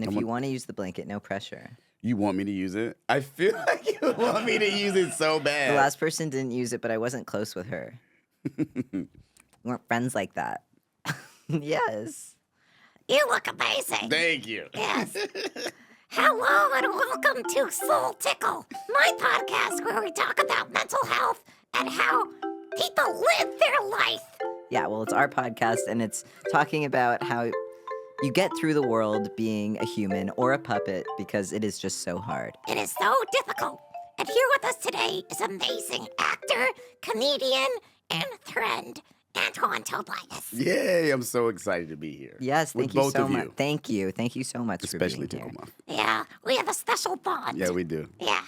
And if you want to use the blanket, no pressure. You want me to use it? I feel like you want me to use it so bad. The last person didn't use it, but I wasn't close with her. We weren't friends like that. Yes. You look amazing. Thank you. Yes. Hello and welcome to Soul Tickle, my podcast where we talk about mental health and how people live their life. Yeah, well, it's our podcast, and it's talking about how you get through the world being a human or a puppet because it is just so hard. It is so difficult. And here with us today is amazing actor, comedian, and friend, Antjuan Tobias. Yay, I'm so excited to be here. Yes, thank with you both so of much. you. Thank you. Thank you so much Especially for being here. Ticklemuff. Yeah, we have a special bond. Yeah, we do. Yeah.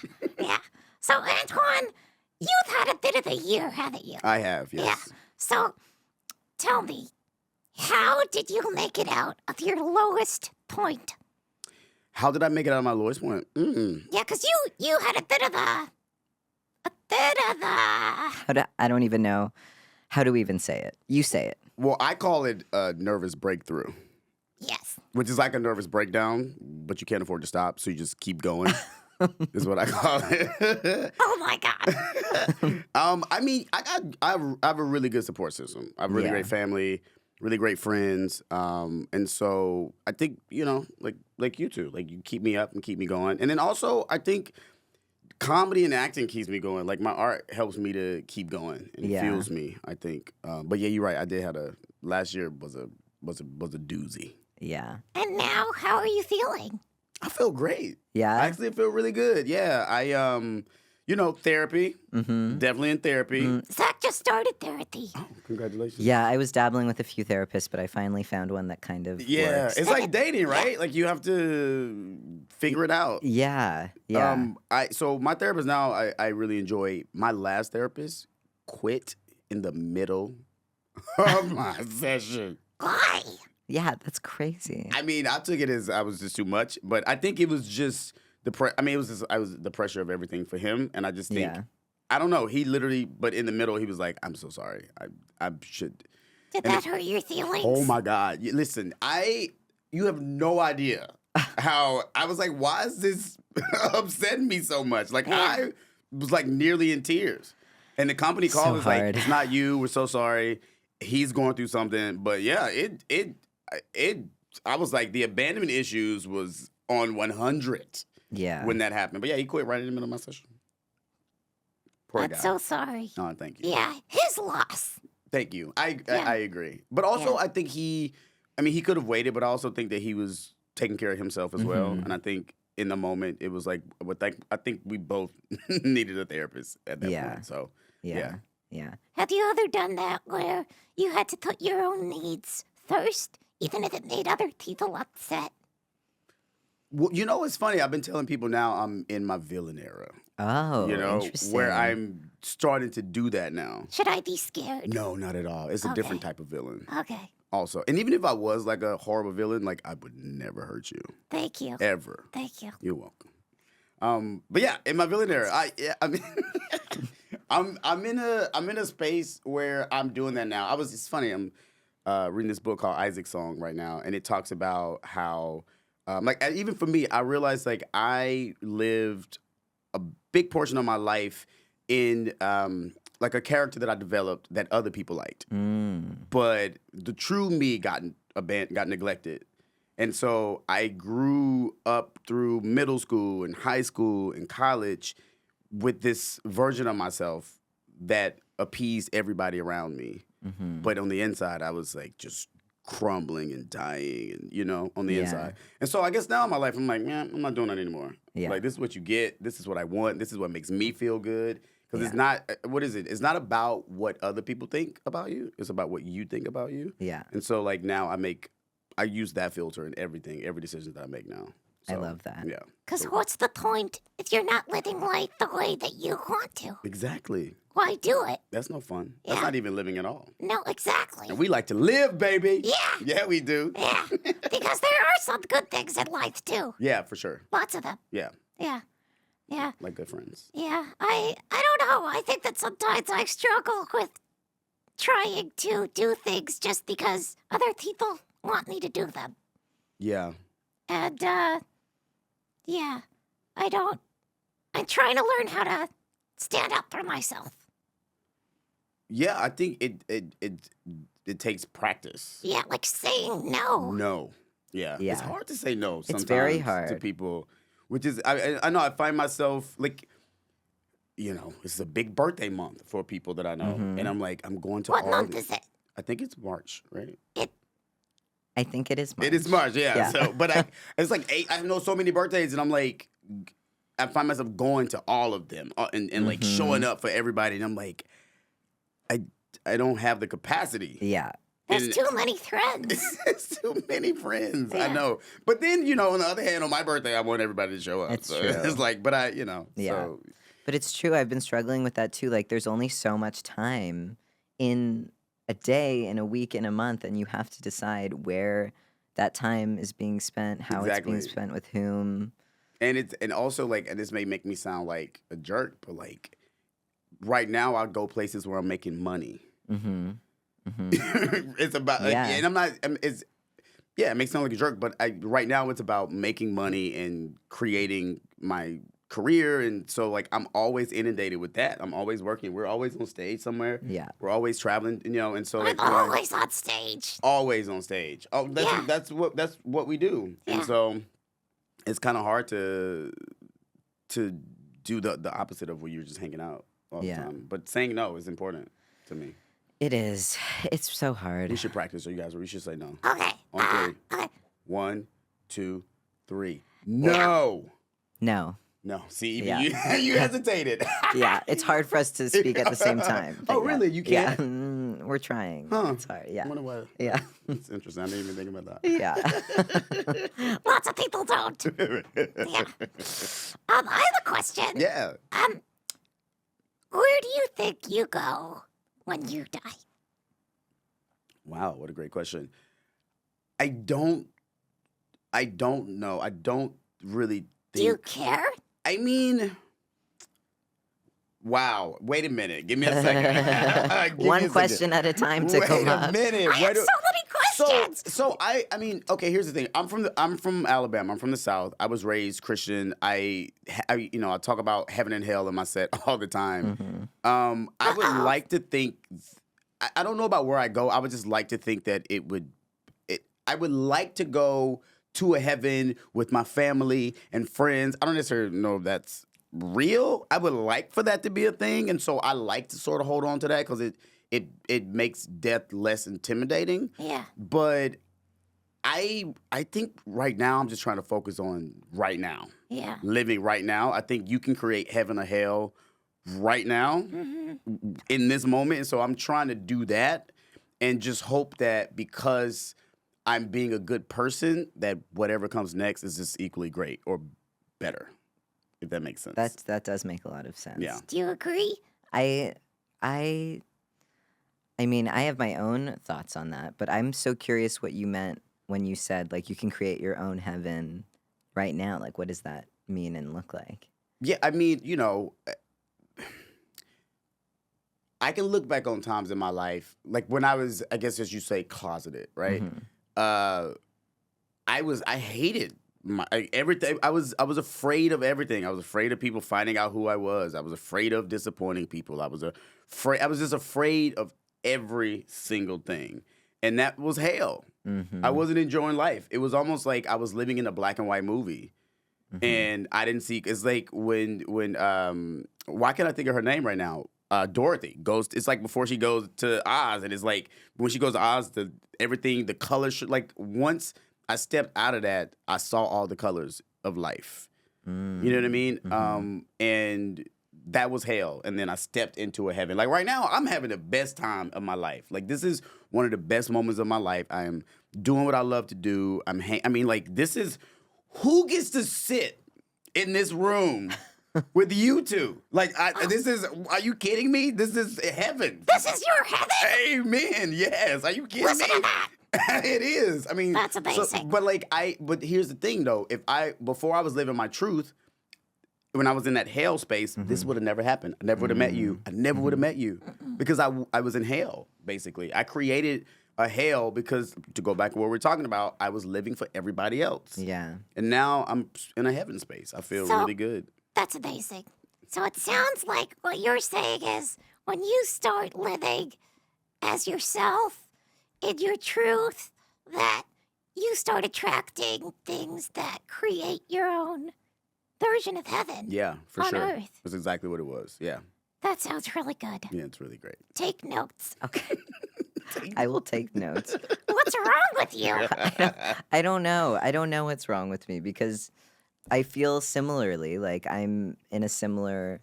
So, Antjuan, you've had a bit of a year, haven't you? I have, yes. Yeah. So, tell me, how did you make it out of your lowest point? How did I make it out of my lowest point? Yeah, because you had a bit of a I don't even know. How do we even say it? You say it. Well, I call it a nervous breakthrough, yes. which is like a nervous breakdown, but you can't afford to stop, so you just keep going. Is what I call it. Oh my God. I mean, I have a really good support system. I have a really great family, really great friends, and so I think like you two, like you keep me up and keep me going. And then also, I think comedy and acting keeps me going. Like my art helps me to keep going and fuels me. I think. But yeah, you're right. I did have last year was a doozy. Yeah. And now, how are you feeling? I feel great. Yeah. I actually feel really good. Yeah. I therapy. Mm-hmm. Definitely in therapy. Zach just started therapy. Oh, congratulations. Yeah, I was dabbling with a few therapists, but I finally found one that kind of works. It's like dating, right? Like you have to figure it out. Yeah. So my therapist now, I really enjoy. My last therapist quit in the middle of my session. Why? Yeah, that's crazy. I mean, I took it as I was just too much, but I think it was just it was the pressure of everything for him, and I just think I don't know. He literally, but in the middle, he was like, "I'm so sorry. I should." Did that hurt your feelings? Oh my God! Listen, you have no idea how I was like, "Why is this upsetting me so much?" Like I was like nearly in tears, and the company called So was hard. like, "It's not you. We're so sorry. He's going through something." But yeah, I was like, the abandonment issues was on 100. Yeah. When that happened. But yeah, he quit right in the middle of my session. Poor I'm guy. so sorry. Oh, thank you. Yeah, his loss. Thank you. I agree. But also I think he could have waited, but I also think that he was taking care of himself as well. And I think in the moment it was like I think we both needed a therapist at that point. So Yeah. Have you ever done that where you had to put your own needs first, even if it made other people upset? Well, it's funny. I've been telling people now I'm in my villain era. Oh, Interesting. Where I'm starting to do that now. Should I be scared? No, not at all. It's a different type of villain. Okay. Also, and even if I was like a horrible villain, like I would never hurt you. Thank you. Ever. Thank you. You're welcome. But yeah, in my villain era, I mean, I'm in a space where I'm doing that now. It's funny. I'm reading this book called Isaac's Song right now, and it talks about how. Even for me, I realized like I lived a big portion of my life in like a character that I developed that other people liked, but the true me got neglected, and so I grew up through middle school and high school and college with this version of myself that appeased everybody around me, but on the inside I was like just crumbling and dying and on the inside. And so I guess now in my life I'm like, man, I'm not doing that anymore. Like this is what you get, this is what I want, this is what makes me feel good. Because it's not, what is it? It's not about what other people think about you. It's about what you think about you. Yeah. And so like now I use that filter in every decision that I make now. So, I love that. Yeah. Because what's the point if you're not living life the way that you want to? Exactly. Why do it? That's no fun. Yeah. That's not even living at all. No, exactly. And we like to live, baby. Yeah. Yeah, we do. Yeah. Because there are some good things in life, too. Yeah, for sure. Lots of them. Yeah. Yeah. Yeah. Like good friends. Yeah. I don't know. I think that sometimes I struggle with trying to do things just because other people want me to do them. Yeah. And, yeah, I'm trying to learn how to stand up for myself. Yeah, I think it takes practice. Yeah, like saying no. No. Yeah. It's Yeah. hard to say no sometimes very to hard. people, which is I know I find myself like, it's a big birthday month for people that I know, and I'm like, I'm going to What all month these- is it? I think it's March, right? I think it is March. It is March, yeah. Yeah. So, but it's like I know so many birthdays, and I'm like, I find myself going to all of them and like showing up for everybody, and I'm like, I don't have the capacity. Yeah. There's And- too many friends. It's too many friends. I Yeah. know. But then, on the other hand, on my birthday, I want everybody to show up. It's so true. It's like, but Yeah. So, But it's true. I've been struggling with that too. Like, there's only so much time in a day, in a week, in a month, and you have to decide where that time is being spent, how it's being Exactly. spent with whom. and also like, and this may make me sound like a jerk, but like right now I'll go places where I'm making money. Mm-hmm. It's about, Yeah. and I'm not, it makes me sound like a jerk, but right now it's about making money and creating my career. And so like, I'm always inundated with that. I'm always working. We're always on stage somewhere. Yeah. We're always traveling, and so I'm like, always on stage. always on stage. Oh, Yeah. that's what we do. Yeah. And so it's kind of hard to do the opposite of where you're just hanging out all the Yeah. time. But saying no is important to me. It is. It's so hard. We should practice, so you guys, we should say no. Okay. On 3. Okay. 1, 2, 3. No. No. No. See, even Yeah. you hesitated. Yeah. It's hard for us to speak at the same time. Oh, but yeah. really? You Yeah. can't? We're trying. Huh. It's hard. Yeah. I wonder why. Yeah. It's interesting. I didn't even think about that. Yeah. Lots of people don't. Yeah. I have a question. Yeah. Where do you think you go when you die? Wow, what a great question. I don't know. I don't really Do you think. care? I mean, wow. Wait a minute. Give me a second. Give me a One second. question at a time to Wait come a up. minute. I have so many questions. So I mean, okay. Here's the thing. I'm from Alabama. I'm from the South. I was raised Christian. I talk about heaven and hell in my set all the time. Mm-hmm. I would like to think. I don't know about where I go. I would just like to think that I would like to go to a heaven with my family and friends. I don't necessarily know if that's real. I would like for that to be a thing, and so I like to sort of hold on to that because it makes death less intimidating. Yeah. But I think right now I'm just trying to focus on right now, Yeah. living right now. I think you can create heaven or hell right now in this moment, and so I'm trying to do that and just hope that because I'm being a good person, that whatever comes next is just equally great or better, if that makes sense. That does make a lot of sense. Yeah. Do you agree? I mean, I have my own thoughts on that, but I'm so curious what you meant when you said like you can create your own heaven right now. Like, what does that mean and look like? Yeah, I mean, I can look back on times in my life, like when I was, I guess as you say, closeted, right? Mhm. I hated everything. I was afraid of everything. I was afraid of people finding out who I was. I was afraid of disappointing people. I was just afraid of every single thing. And that was hell. Mhm. I wasn't enjoying life. It was almost like I was living in a black and white movie. And I didn't see, it's like when why can't I think of her name right now? Dorothy goes, it's like before she goes to Oz, and it's like when she goes to Oz, everything, the colors, like once I stepped out of that, I saw all the colors of life. You know what I mean? And that was hell. And then I stepped into a heaven. Like right now, I'm having the best time of my life. Like this is one of the best moments of my life. I am doing what I love to do. I mean, like this is, who gets to sit in this room with you two? Like, this is, are you kidding me? This is heaven. This is your heaven. Amen. Yes. Are you kidding Listen me? to that. It is. I mean, That's amazing. but here's the thing though. Before I was living my truth, when I was in that hell space, this would have never happened. I never would have met you. I never would have met you because I was in hell, basically. I created a hell because, to go back to what we're talking about, I was living for everybody else. Yeah. And now I'm in a heaven space. I feel really good. That's amazing. So it sounds like what you're saying is when you start living as yourself in your truth, that you start attracting things that create your own version of heaven. Yeah, for on sure. Earth. That's exactly what it was. Yeah. That sounds really good. Yeah, it's really great. Take notes. Okay. I will take notes. What's wrong with you? I don't know. I don't know what's wrong with me because I feel similarly. Like I'm in a similar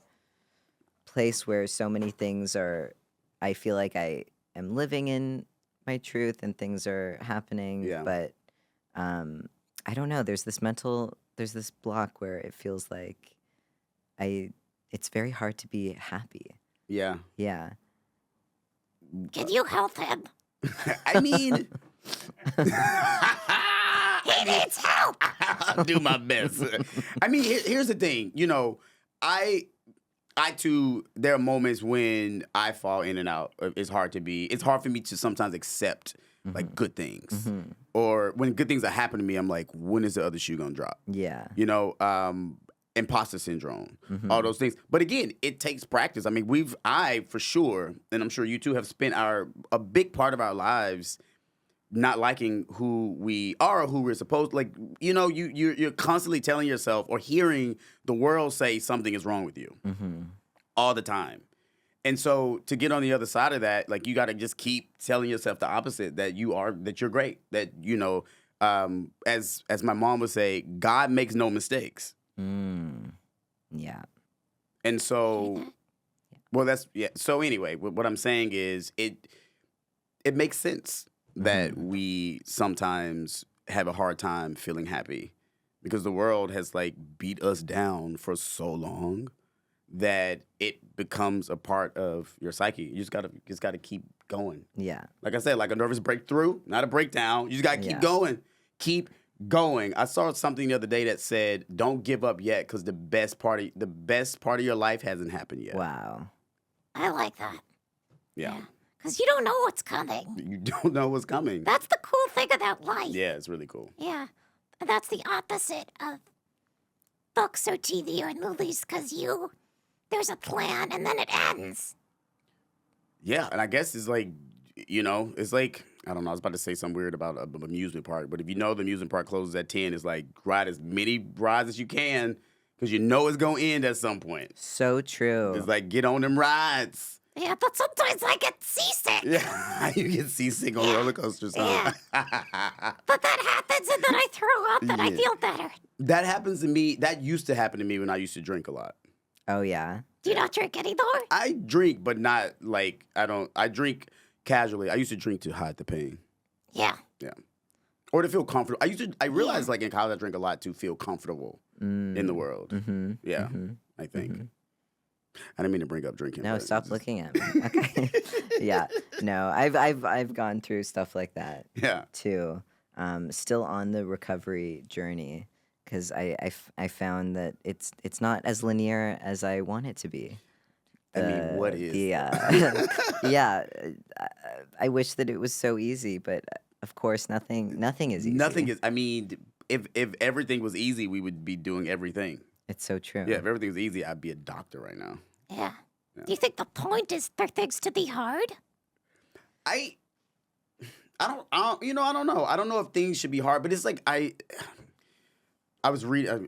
place where so many things are. I feel like I am living in my truth and things are happening. Yeah. But I don't know. There's this block where it feels like it's very hard to be happy. Yeah. Yeah. Can you help him? I mean, He needs help. I'll do my best. I mean, here's the thing. You know, I too, there are moments when I fall in and out. It's hard for me to sometimes accept like good things. Or when good things that happen to me, I'm like, when is the other shoe gonna drop? Yeah. You know, imposter syndrome, all those things. But again, it takes practice. I mean, I for sure, and I'm sure you too, have spent a big part of our lives not liking who we are or who we're supposed to. Like, you know, you're constantly telling yourself or hearing the world say something is wrong with you all the time. And so to get on the other side of that, like you got to just keep telling yourself the opposite, that you're great, that, you know, as my mom would say, God makes no mistakes. Yeah. And so, well, so anyway, what I'm saying is it makes sense that we sometimes have a hard time feeling happy because the world has like beat us down for so long that it becomes a part of your psyche. You just gotta keep going. Yeah. Like I said, like a nervous breakthrough, not a breakdown. You just gotta keep going. Keep going. I saw something the other day that said, "Don't give up yet, because the best part of your life hasn't happened yet." Wow. I like that. Yeah. Because you don't know what's coming. You don't know what's coming. That's the cool thing about life. Yeah, it's really cool. Yeah. And that's the opposite of books or TV or movies, because there's a plan and then it ends. Yeah, and I guess it's like, you know, it's like, I don't know, I was about to say something weird about an amusement park, but if you know the amusement park closes at 10, it's like ride as many rides as you can because you know it's going to end at some point. So true. It's like, get on them rides. Yeah, but sometimes I get seasick. Yeah, you get seasick on roller coasters. Huh? Yeah. But that happens and then I throw up and I feel better. That happens to me. That used to happen to me when I used to drink a lot. Oh, yeah. Do you not drink anymore? I drink, but not like, I drink casually. I used to drink to hide the pain. Yeah. Yeah. Or to feel comfortable. I realized like in college I drink a lot to feel comfortable in the world. Yeah, I think. I didn't mean to bring up drinking. No, stop looking at me. Okay. Yeah. No, I've gone through stuff like that. Yeah. Too. Still on the recovery journey because I found that it's not as linear as I want it to be. I mean, what is? Yeah. I wish that it was so easy, but of course, nothing is easy. Nothing is. I mean, if everything was easy, we would be doing everything. It's so true. Yeah, if everything was easy, I'd be a doctor right now. Yeah. Do you think the point is for things to be hard? I don't. You know, I don't know. I don't know if things should be hard, but it's like I was reading.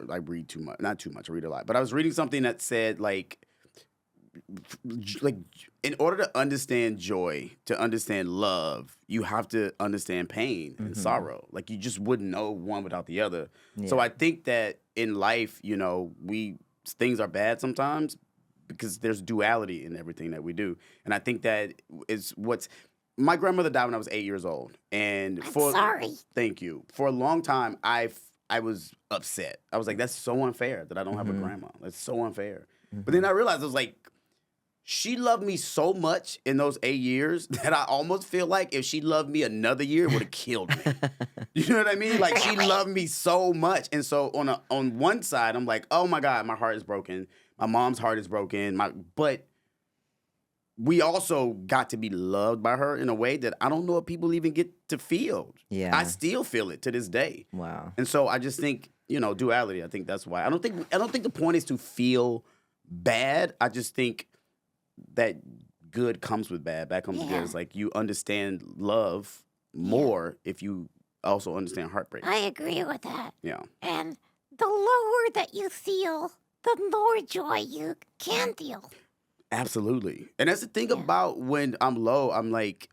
I read too much. Not too much. I read a lot. But I was reading something that said like in order to understand joy, to understand love, you have to understand pain and sorrow. Like you just wouldn't know one without the other. Yeah. So I think that in life, you know, things are bad sometimes because there's duality in everything that we do. And I think that is my grandmother died when I was 8 years old. And sorry. Thank you. For a long time, I was upset. I was like, that's so unfair that I don't have a grandma. That's so unfair. But then I realized, I was like, she loved me so much in those 8 years that I almost feel like if she loved me another year, it would have killed me. You know what I mean? Like, she loved me so much. And so on one side, I'm like, oh, my God, my heart is broken. My mom's heart is broken. But we also got to be loved by her in a way that I don't know if people even get to feel. Yeah. I still feel it to this day. Wow. And so I just think, duality. I think that's why. I don't think the point is to feel bad. I just think that good comes with bad. Bad comes with good. It's like you understand love more if you also understand heartbreak. I agree with that. Yeah. And the lower that you feel, the more joy you can feel. Absolutely. And that's the thing about when I'm low, I'm like,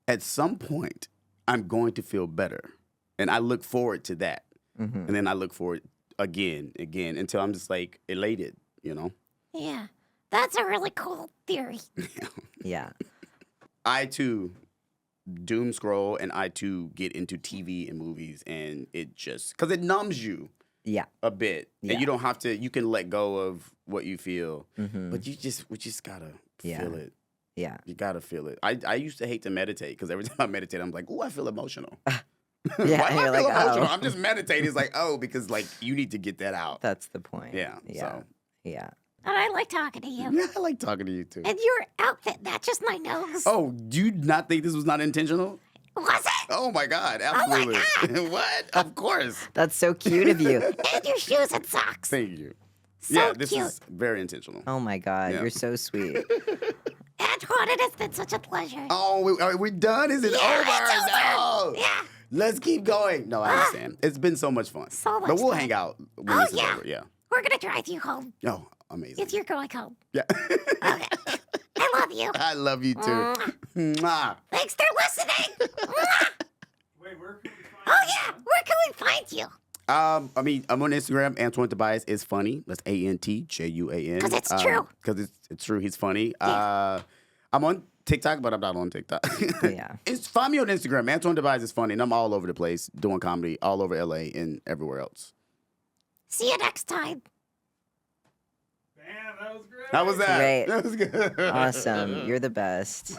at some point, I'm going to feel better. And I look forward to that. And then I look forward again, until I'm just like elated, Yeah. That's a really cool theory. Yeah. I too doom scroll and I too get into TV and movies and it just, because it numbs you. Yeah. A bit. Yeah. And you don't have to, you can let go of what you feel. But we just gotta feel it. Yeah. You gotta feel it. I used to hate to meditate because every time I meditate, I'm like, oh, I feel emotional. Yeah. Why do I You're feel like, emotional? oh. I'm just meditating. It's like, because like you need to get that out. That's the point. Yeah. Yeah. So. Yeah. And I like talking to you. Yeah, I like talking to you too. And your outfit matches my nose. Oh, do you not think this was not intentional? Was it? Oh my God, absolutely. What? Of course. That's so cute of you. And your shoes and socks. Thank you. So this cute. is very intentional. Oh my God. Yeah. You're so sweet. Antjuan, it has been such a pleasure. Oh, are we done? Is it Yeah, over? it's over. No. Yeah. Let's keep going. No, I understand. It's been so much fun. So much But we'll fun. hang out when this is over. Yeah. We're going to drive you home Oh, amazing. if you're going home. Yeah. Okay. I love you. I love you too. Mwah. Thanks for listening. Wait, where can we find Oh, yeah. Where can we find you? I'm on Instagram. Antjuan Tobias is funny. That's ANTJUAN. 'Cause it's true. Because it's true. He's funny. I'm on TikTok, but I'm not on TikTok. Yeah. Find me on Instagram. Antjuan Tobias is funny, and I'm all over the place doing comedy, all over LA and everywhere else. See you next time. Damn, that was great. How was that? Great. That was good. Awesome. You're the best.